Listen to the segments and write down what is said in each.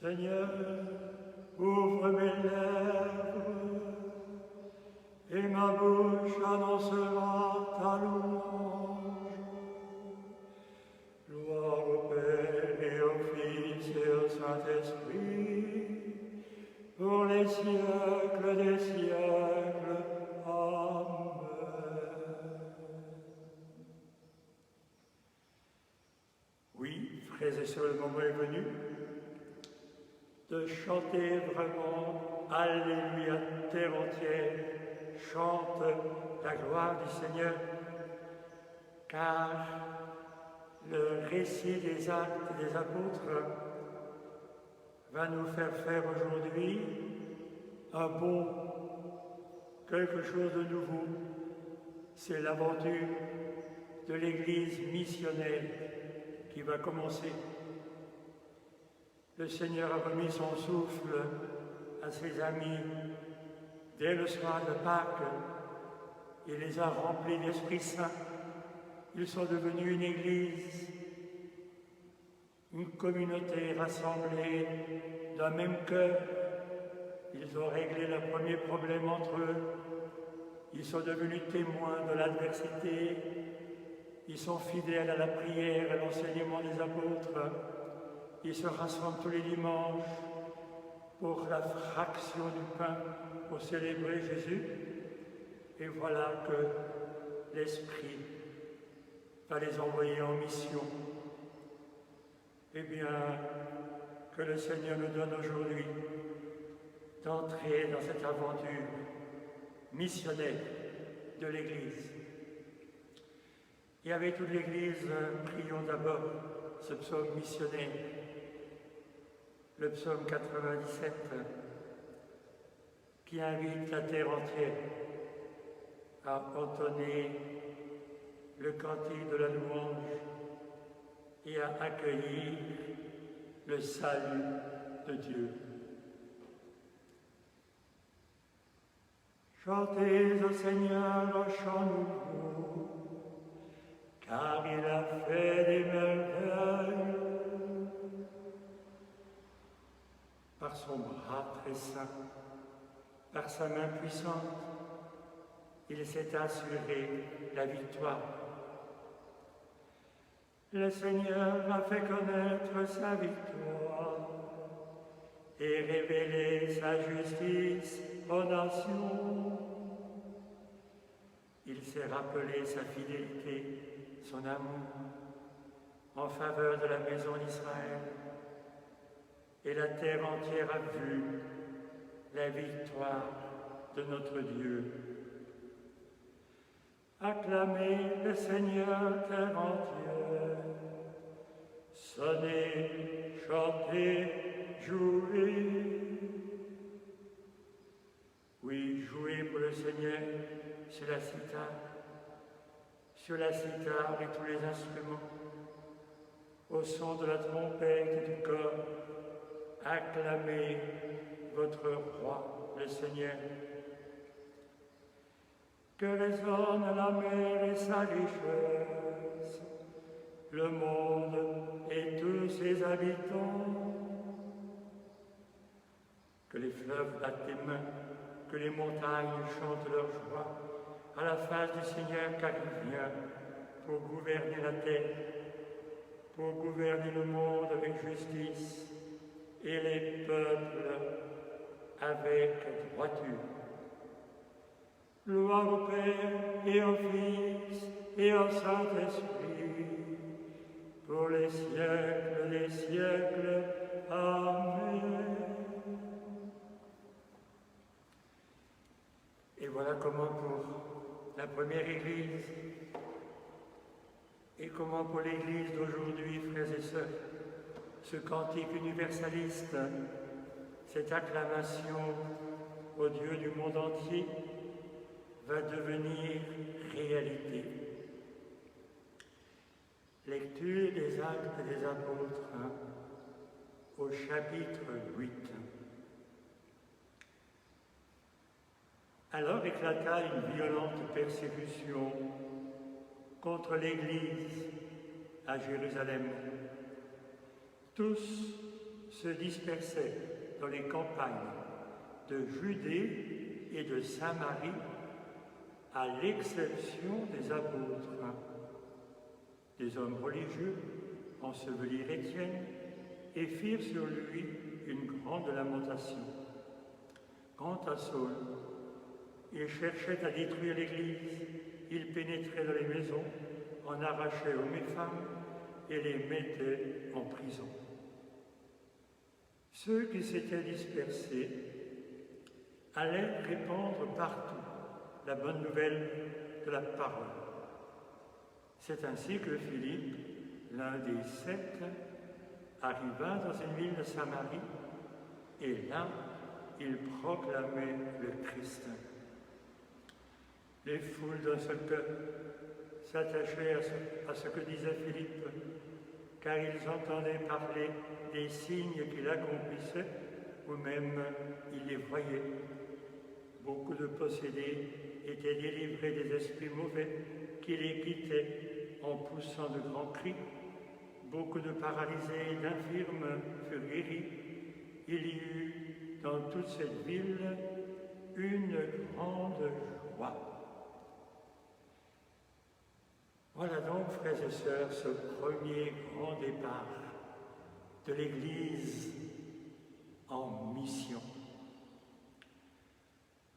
Seigneur, ouvre mes lèvres, et ma bouche annoncera ta louange. Gloire au Père et au Fils et au Saint-Esprit, pour les siècles des siècles. Amen. Oui, frères et sœurs, le moment est venu de chanter vraiment Alléluia, terre entière, chante la gloire du Seigneur, car le récit des actes des apôtres va nous faire aujourd'hui un bond, quelque chose de nouveau. C'est l'aventure de l'Église missionnaire qui va commencer. Le Seigneur a remis son souffle à ses amis dès le soir de Pâques. Il les a remplis d'Esprit Saint. Ils sont devenus une Église, une communauté rassemblée d'un même cœur. Ils ont réglé le premier problème entre eux. Ils sont devenus témoins de l'adversité. Ils sont fidèles à la prière et à l'enseignement des apôtres. Ils se rassemblent tous les dimanches pour la fraction du pain, pour célébrer Jésus. Et voilà que l'Esprit va les envoyer en mission. Eh bien, que le Seigneur nous donne aujourd'hui d'entrer dans cette aventure missionnaire de l'Église. Et avec toute l'Église, prions d'abord ce psaume missionnaire, le psaume 97, qui invite la terre entière à entonner le cantique de la louange et à accueillir le salut de Dieu. Chantez au Seigneur un chant nouveau, car il a fait des merveilles. Par son bras très saint, par sa main puissante, il s'est assuré la victoire. Le Seigneur a fait connaître sa victoire et révélé sa justice aux nations. Il s'est rappelé sa fidélité, son amour en faveur de la maison d'Israël. Et la terre entière a vu la victoire de notre Dieu. Acclamez le Seigneur, terre entière. Sonnez, chantez, jouez. Oui, jouez pour le Seigneur sur la cithare et tous les instruments, au son de la trompette et du cor. Acclamez votre roi, le Seigneur. Que résonne la mer et sa richesse, le monde et tous ses habitants. Que les fleuves battent des mains, que les montagnes chantent leur joie à la face du Seigneur, car il vient pour gouverner la terre, pour gouverner le monde avec justice et les peuples avec droiture. Gloire au Père et au Fils et au Saint-Esprit, pour les siècles des siècles. Amen. Et voilà comment pour la première Église et comment pour l'Église d'aujourd'hui, frères et sœurs, ce cantique universaliste, cette acclamation au Dieu du monde entier, va devenir réalité. Lecture des Actes des Apôtres au chapitre 8. Alors éclata une violente persécution contre l'Église à Jérusalem. Tous se dispersaient dans les campagnes de Judée et de Samarie, à l'exception des apôtres. Des hommes religieux ensevelirent Étienne et firent sur lui une grande lamentation. Quant à Saul, il cherchait à détruire l'Église, il pénétrait dans les maisons, en arrachait hommes et femmes et les mettait en prison. Ceux qui s'étaient dispersés allaient répandre partout la bonne nouvelle de la parole. C'est ainsi que Philippe, l'un des 7, arriva dans une ville de Samarie, et là, il proclamait le Christ. Les foules d'un seul cœur s'attachaient à ce que disait Philippe, car ils entendaient parler des signes qu'il accomplissait, ou même ils les voyaient. Beaucoup de possédés étaient délivrés des esprits mauvais qui les quittaient en poussant de grands cris. Beaucoup de paralysés et d'infirmes furent guéris. Il y eut dans toute cette ville une grande joie. Voilà donc, frères et sœurs, ce premier grand départ de l'Église en mission.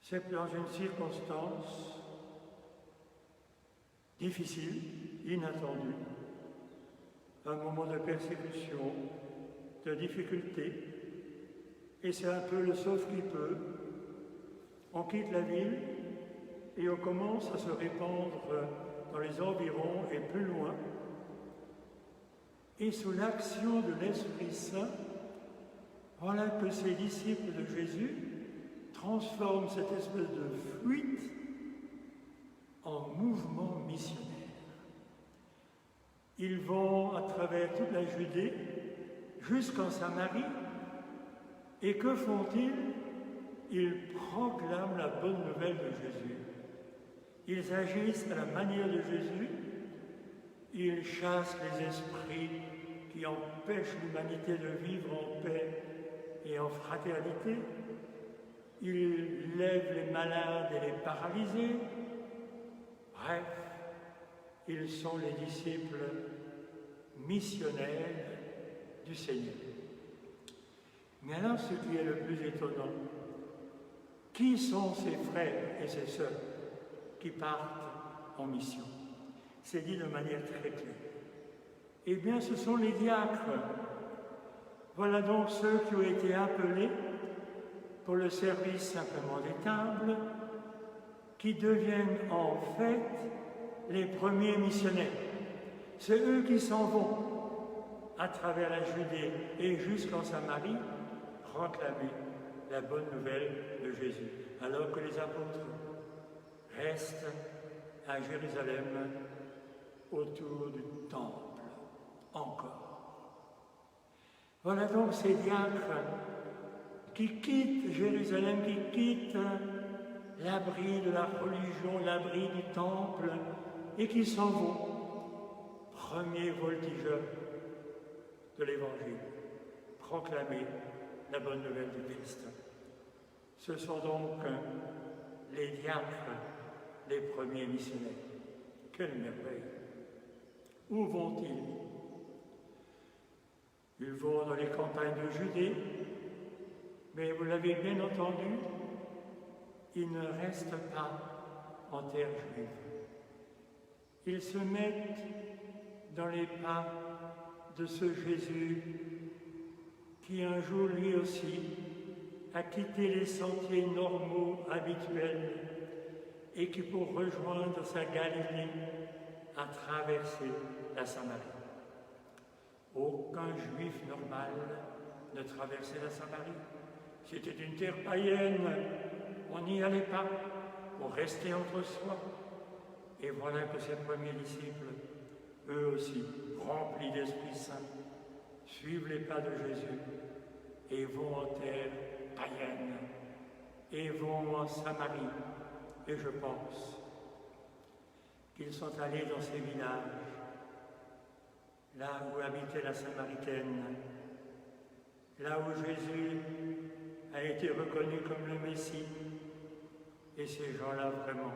C'est dans une circonstance difficile, inattendue, un moment de persécution, de difficulté, et c'est un peu le sauf qui peut. On quitte la ville et on commence à se répandre dans les environs et plus loin, et sous l'action de l'Esprit Saint, voilà que ces disciples de Jésus transforment cette espèce de fuite en mouvement missionnaire. Ils vont à travers toute la Judée jusqu'en Samarie, et que font-ils? Ils proclament la bonne nouvelle de Jésus. Ils agissent à la manière de Jésus, ils chassent les esprits qui empêchent l'humanité de vivre en paix et en fraternité, ils lèvent les malades et les paralysés. Bref, ils sont les disciples missionnaires du Seigneur. Mais alors, ce qui est le plus étonnant, qui sont ces frères et ces sœurs qui partent en mission? C'est dit de manière très claire. Eh bien, ce sont les diacres. Voilà donc ceux qui ont été appelés pour le service simplement des tables, qui deviennent en fait les premiers missionnaires. C'est eux qui s'en vont à travers la Judée et jusqu'en Samarie proclamer la bonne nouvelle de Jésus, alors que les apôtres restent à Jérusalem autour du temple encore. Voilà donc ces diacres qui quittent Jérusalem, qui quittent l'abri de la religion, l'abri du temple, et qui s'en vont, premiers voltigeurs de l'Évangile, proclamer la bonne nouvelle du Christ. Ce sont donc les diacres, les premiers missionnaires. Quelle merveille! Où vont-ils? Ils vont dans les campagnes de Judée, mais vous l'avez bien entendu, ils ne restent pas en terre juive. Ils se mettent dans les pas de ce Jésus qui un jour lui aussi a quitté les sentiers normaux habituels et qui, pour rejoindre sa Galilée, a traversé la Samarie. Aucun juif normal ne traversait la Samarie. C'était une terre païenne, on n'y allait pas, on restait entre soi. Et voilà que ces premiers disciples, eux aussi, remplis d'Esprit Saint, suivent les pas de Jésus et vont en terre païenne, et vont en Samarie. Et je pense qu'ils sont allés dans ces villages, là où habitait la Samaritaine, là où Jésus a été reconnu comme le Messie. Et ces gens-là, vraiment,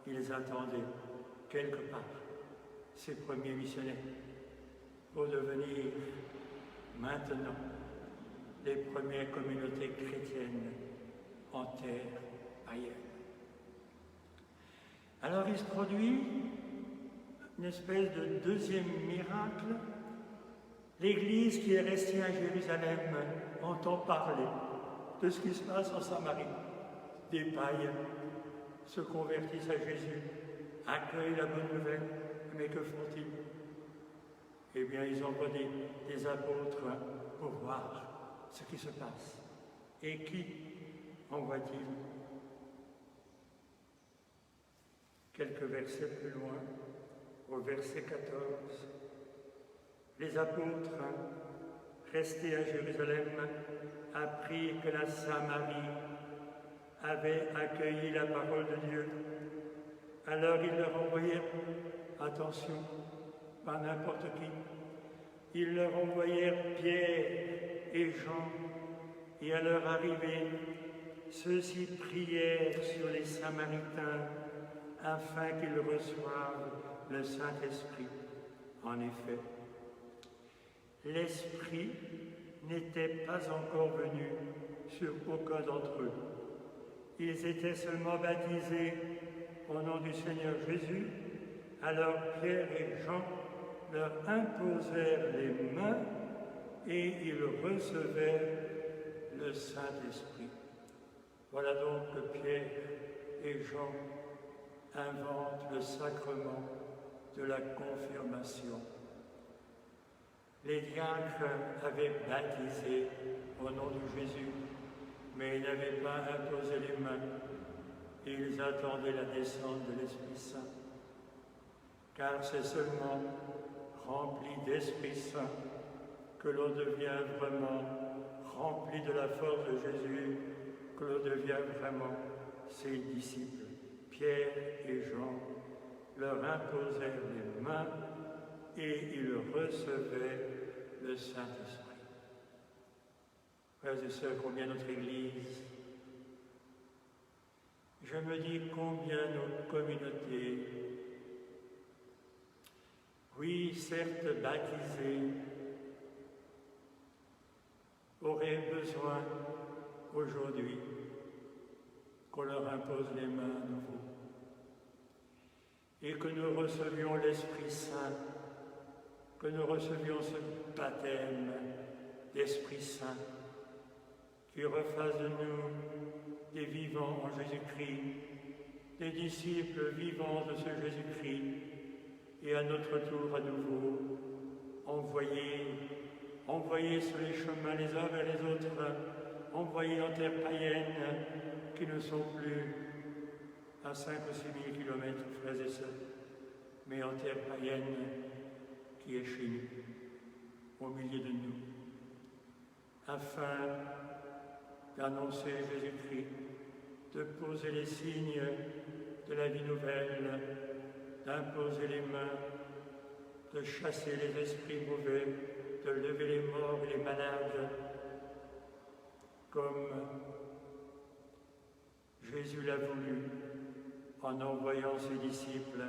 ils attendaient quelque part ces premiers missionnaires pour devenir maintenant les premières communautés chrétiennes en terre païenne. Alors il se produit une espèce de deuxième miracle. L'Église qui est restée à Jérusalem entend parler de ce qui se passe en Samarie. Des païens se convertissent à Jésus, accueillent la bonne nouvelle, mais que font-ils? Eh bien, ils envoient des apôtres pour voir ce qui se passe. Et qui envoie-t-il? Quelques versets plus loin, au verset 14, les apôtres, restés à Jérusalem, apprirent que la Samarie avait accueilli la parole de Dieu. Alors ils leur envoyèrent, attention, pas n'importe qui, ils leur envoyèrent Pierre et Jean, et à leur arrivée, ceux-ci prièrent sur les Samaritains afin qu'ils reçoivent le Saint-Esprit. En effet, l'Esprit n'était pas encore venu sur aucun d'entre eux. Ils étaient seulement baptisés au nom du Seigneur Jésus. Alors Pierre et Jean leur imposèrent les mains et ils recevaient le Saint-Esprit. Voilà donc que Pierre et Jean inventent le sacrement de la confirmation. Les diacres avaient baptisé au nom de Jésus, mais ils n'avaient pas imposé les mains. Ils attendaient la descente de l'Esprit Saint, car c'est seulement rempli d'Esprit Saint que l'on devient vraiment rempli de la force de Jésus, que l'on devient vraiment ses disciples. Pierre et Jean leur imposèrent les mains et ils recevaient le Saint-Esprit. Frères et sœurs, combien notre Église, je me dis combien nos communautés, oui, certes baptisées, auraient besoin aujourd'hui qu'on leur impose les mains à nouveau et que nous recevions l'Esprit Saint, que nous recevions ce baptême d'Esprit Saint qui refasse de nous des vivants en Jésus-Christ, des disciples vivants de ce Jésus-Christ, et à notre tour à nouveau envoyés sur les chemins les uns vers les autres, envoyés en terre païenne qui ne sont plus à 5 ou 6 000 kilomètres, frères et sœurs, mais en terre païenne qui est chez nous, au milieu de nous, afin d'annoncer Jésus-Christ, de poser les signes de la vie nouvelle, d'imposer les mains, de chasser les esprits mauvais, de lever les morts et les malades, comme Jésus l'a voulu en envoyant ses disciples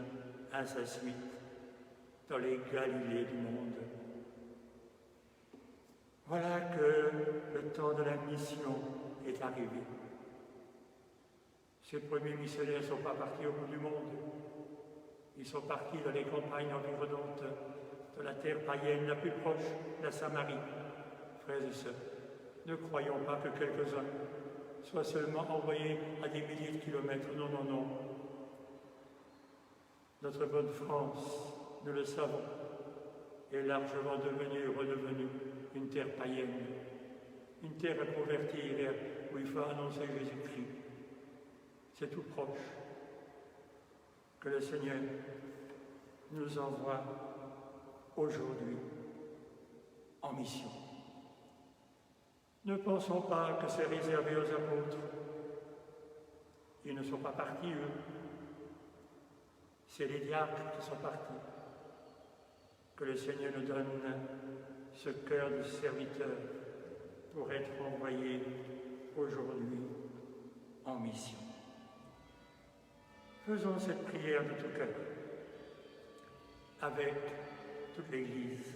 à sa suite dans les Galilées du monde. Voilà que le temps de la mission est arrivé. Ces premiers missionnaires ne sont pas partis au bout du monde. Ils sont partis dans les campagnes environnantes de la terre païenne la plus proche, la Samarie. Frères et sœurs, ne croyons pas que quelques-uns soient seulement envoyés à des milliers de kilomètres. Non, non, non. Notre bonne France, nous le savons, est largement redevenue une terre païenne, une terre à convertir où il faut annoncer Jésus-Christ. C'est tout proche que le Seigneur nous envoie aujourd'hui en mission. Ne pensons pas que c'est réservé aux apôtres. Ils ne sont pas partis, eux. C'est les diacres qui sont partis. Que le Seigneur nous donne ce cœur de serviteur pour être envoyés aujourd'hui en mission. Faisons cette prière de tout cœur avec toute l'Église.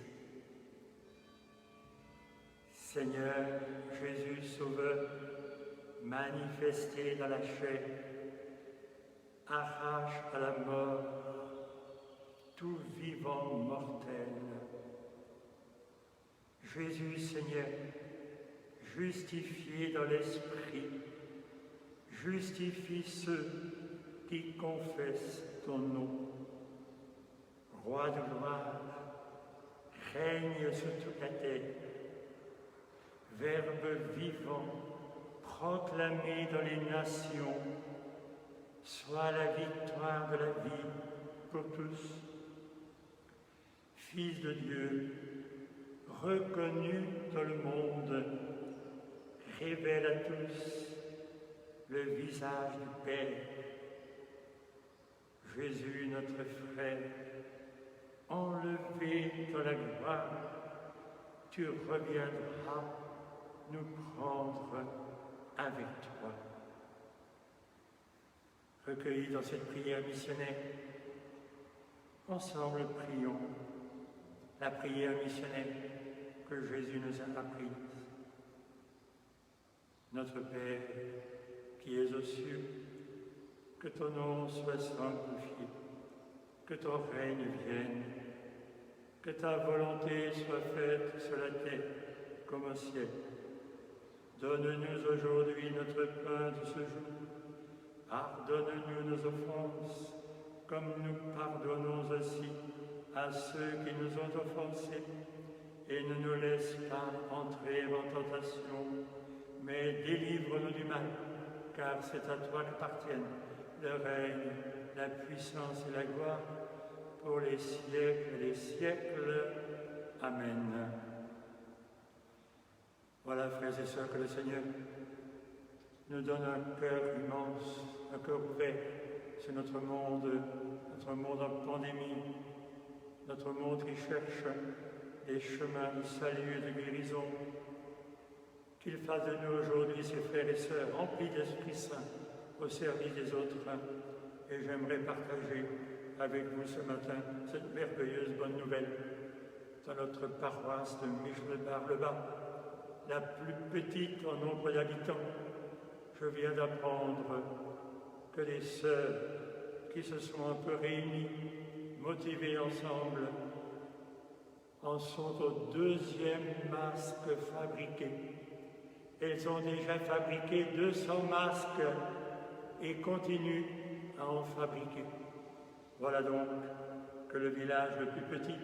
Seigneur Jésus Sauveur, manifesté dans la chair, arrache à la mort tout vivant mortel. Jésus Seigneur, justifié dans l'Esprit, justifie ceux qui confessent ton nom. Roi de gloire, règne sur toute la terre, Verbe vivant, proclamé dans les nations, sois la victoire de la vie pour tous. Fils de Dieu, reconnu dans le monde, révèle à tous le visage du Père. Jésus, notre frère, enlevé dans la gloire, tu reviendras nous prendre avec toi. Recueillis dans cette prière missionnaire, ensemble prions la prière missionnaire que Jésus nous a apprise. Notre Père, qui es aux cieux, que ton nom soit sanctifié, que ton règne vienne, que ta volonté soit faite sur la terre comme au ciel. Donne-nous aujourd'hui notre pain de ce jour. Pardonne-nous nos offenses, comme nous pardonnons aussi à ceux qui nous ont offensés. Et ne nous laisse pas entrer en tentation, mais délivre-nous du mal, car c'est à toi qu'appartiennent le règne, la puissance et la gloire, pour les siècles et les siècles. Amen. Voilà, frères et sœurs, que le Seigneur nous donne un cœur immense, un cœur ouvert sur notre monde en pandémie, notre monde qui cherche des chemins de salut et de guérison. Qu'il fasse de nous aujourd'hui, ses frères et sœurs, remplis d'Esprit Saint, au service des autres. Et j'aimerais partager avec vous ce matin cette merveilleuse bonne nouvelle dans notre paroisse de Michelbar-le-Bas, la plus petite en nombre d'habitants. Je viens d'apprendre que les sœurs qui se sont un peu réunies, motivées ensemble, en sont au 2e masque fabriqué. Elles ont déjà fabriqué 200 masques et continuent à en fabriquer. Voilà donc que le village le plus petit,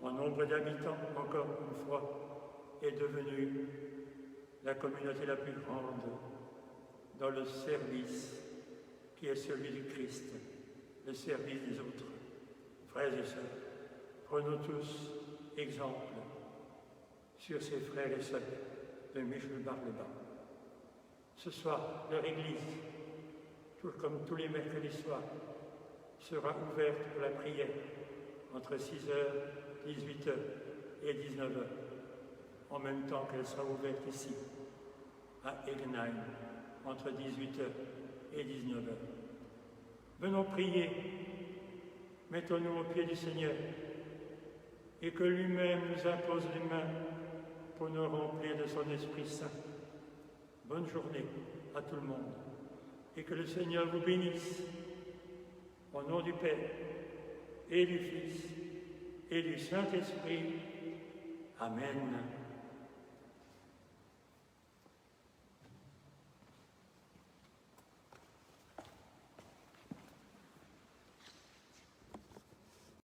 en nombre d'habitants, encore une fois, est devenu la communauté la plus grande dans le service qui est celui du Christ, le service des autres. Frères et sœurs, prenons tous exemple sur ces frères et sœurs de Michelbar-le-Bas. Ce soir, leur église, tout comme tous les mercredis soirs, sera ouverte pour la prière entre 6h, 18h et 19h, en même temps qu'elle sera ouverte ici, à Egenheim, entre 18h et 19h. Venons prier, mettons-nous au pied du Seigneur, et que lui-même nous impose les mains pour nous remplir de son Esprit Saint. Bonne journée à tout le monde, et que le Seigneur vous bénisse, au nom du Père, et du Fils, et du Saint-Esprit. Amen.